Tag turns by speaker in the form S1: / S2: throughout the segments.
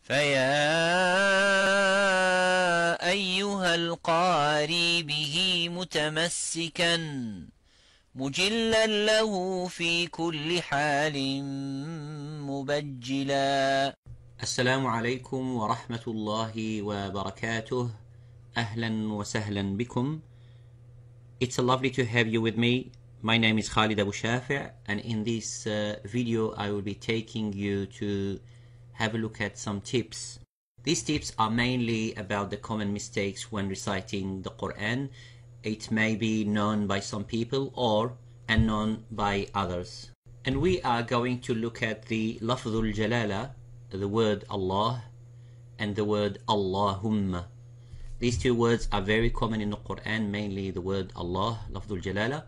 S1: فيا أيها القاري به متمسكا مجلا له في كل حال مبجلا.
S2: السلام عليكم ورحمة الله وبركاته. أهلا وسهلا بكم. It's lovely to have you with me. My name is Khalid Abu Shafi', and in this video I will be taking you to have a look at some tips. These tips are mainly about the common mistakes when reciting the Quran. It may be known by some people or unknown by others. And we are going to look at the Lafzul Jalala, the word Allah, and the word Allahumma. These two words are very common in the Quran, mainly the word Allah, Lafzul Jalala,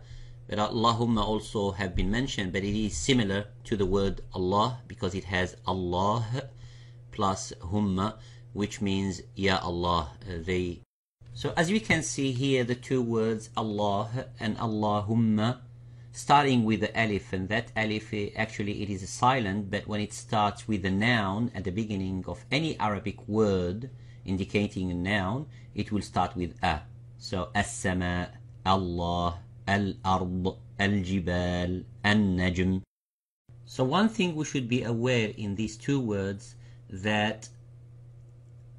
S2: but Allahumma also have been mentioned, but it is similar to the word Allah because it has Allah plus Humma, which means Ya Allah. So as we can see here, the two words Allah and Allahumma, starting with the alif, and that alif actually it is a silent, but when it starts with a noun at the beginning of any Arabic word indicating a noun, it will start with a. So as-sama, Allah, al-ard, al-jibal, an-najm. So one thing we should be aware in these two words, that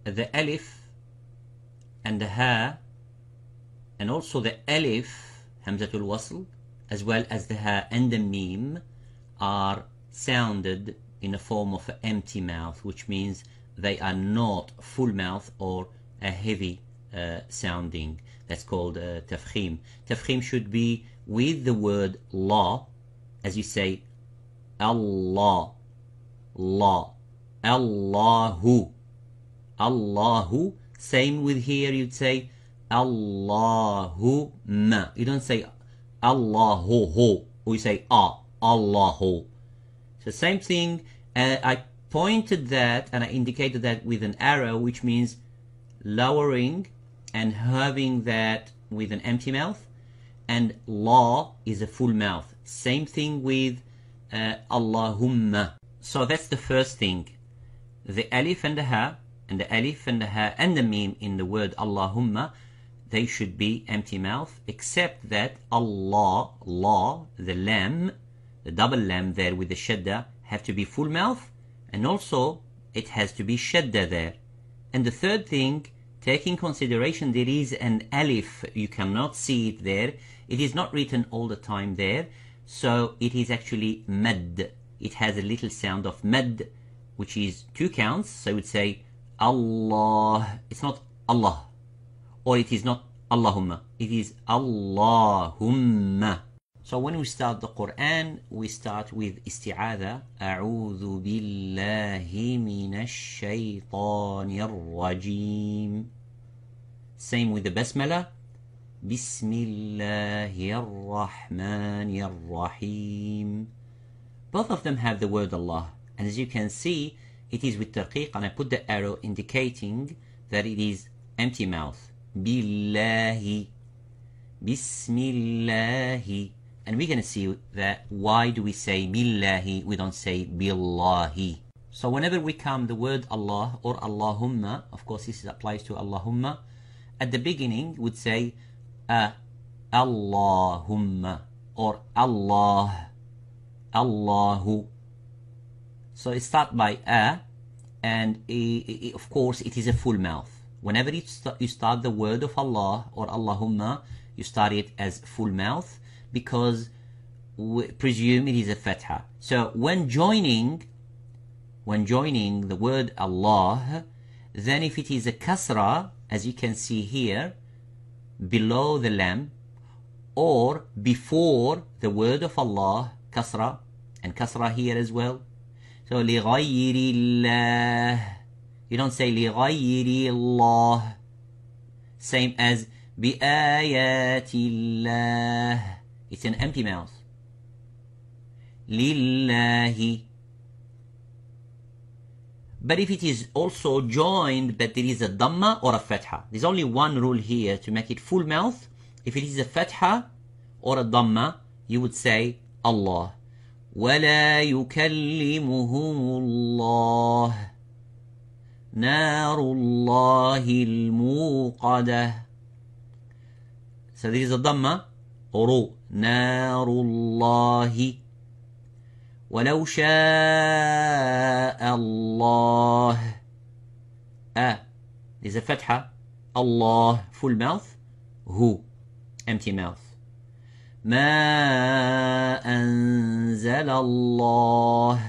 S2: the alif and the ha, and also the alif, hamzatul wasl, as well as the ha and the mim, are sounded in a form of an empty mouth, which means they are not full mouth or a heavy sounding. That's called tafkhim. Tafkhim should be with the word la, as you say Allah, la, Allahu, Allahu. Same with here, you'd say Allahumma. You don't say Allahu, we say Allahu. So same thing. I pointed that and I indicated that with an arrow, which means lowering and having that with an empty mouth, and la is a full mouth. Same thing with Allahumma. So that's the first thing. The alif and the ha, and the alif and the ha and the mim in the word Allahumma, they should be empty mouth, except that Allah, la, the lam, the double lam there with the shadda, have to be full mouth, and also it has to be shadda there. And the third thing, take in consideration there is an alif, you cannot see it there, it is not written all the time there, so it is actually mad. It has a little sound of mad, which is two counts, so I would say Allah, it's not Allah, or it is not Allahumma, it is Allahumma. So when we start the Quran, we start with isti'adha, A'udhu billahi minash shaytanir rajim. Same with the basmala, Bismillahir rahmanir rahim. Both of them have the word Allah, and as you can see, it is with tarqiq, and I put the arrow indicating that it is empty mouth. Billahi, Bismillahi. And we're going to see that why do we say billahi, we don't say billahi. So whenever we come the word Allah or Allahumma, of course this applies to Allahumma, at the beginning we would say Allahumma or Allah, Allahu. So it starts by and of course it is a full mouth. Whenever you start the word of Allah or Allahumma, you start it as full mouth, because we presume it is a fatha. So when joining the word Allah, then if it is a kasra, as you can see here, below the lam, or before the word of Allah, kasra, and kasra here as well. So لِغَيْرِ اللَّهِ, you don't say لِغَيْرِ اللَّهِ. Same as بِآيَاتِ اللَّهِ, it's an empty mouth. Lillahi. But if it is also joined, but there is a dhamma or a fatha, there's only one rule here to make it full mouth. If it is a fatha or a dhamma, you would say Allah. وَلَا يُكَلِّمُهُمُ اللَّهِ. نار الله الموقدة. So this is a Dhamma. Ru. نار الله. ولو شاء الله. There's a Fatha. Allah, full mouth. Hu, empty mouth. ما أنزل الله.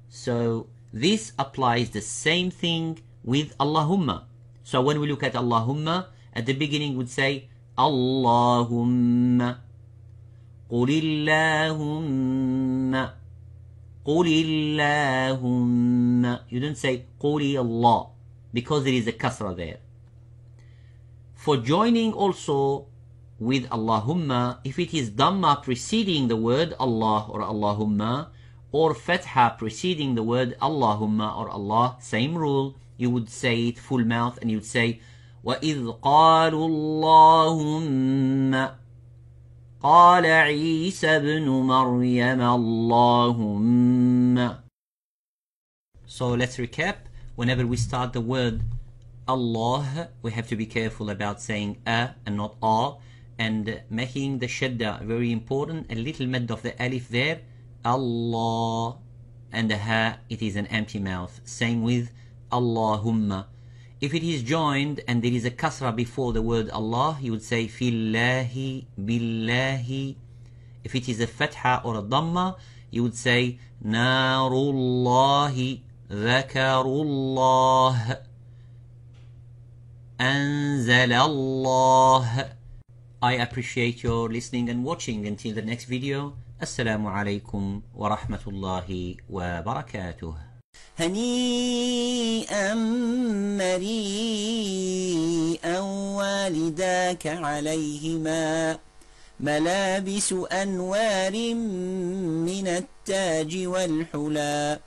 S2: So this applies the same thing with Allahumma. So when we look at Allahumma, at the beginning we'd say Allahumma. قل اللهم. قل اللهم. You don't say قولي Allah because there is a kasra there. For joining also with Allahumma, if it is Dhamma preceding the word Allah or Allahumma, or Fatha preceding the word Allahumma or Allah, same rule, you would say it full mouth and you would say وَإِذْ قَالُوا اللَّهُمَّ قَالَ عِيسَى ابْنُ مَرْيَمَ اللَّهُمَّ. So let's recap. Whenever we start the word Allah, we have to be careful about saying a and not a, and making the shadda very important. A little mad of the alif there, Allah, and the ha, it is an empty mouth. Same with Allahumma. If it is joined and there is a kasra before the word Allah, you would say fillahi, billahi. If it is a fatha or a dhamma, you would say narullahi, dhakarullah, anzalallah. I appreciate your listening and watching. Until the next video, Assalamu alaikum wa rahmatullahi wa barakatuh.
S1: هنيئا مريئا والداك عليهما ملابس أنوار من التاج والحلى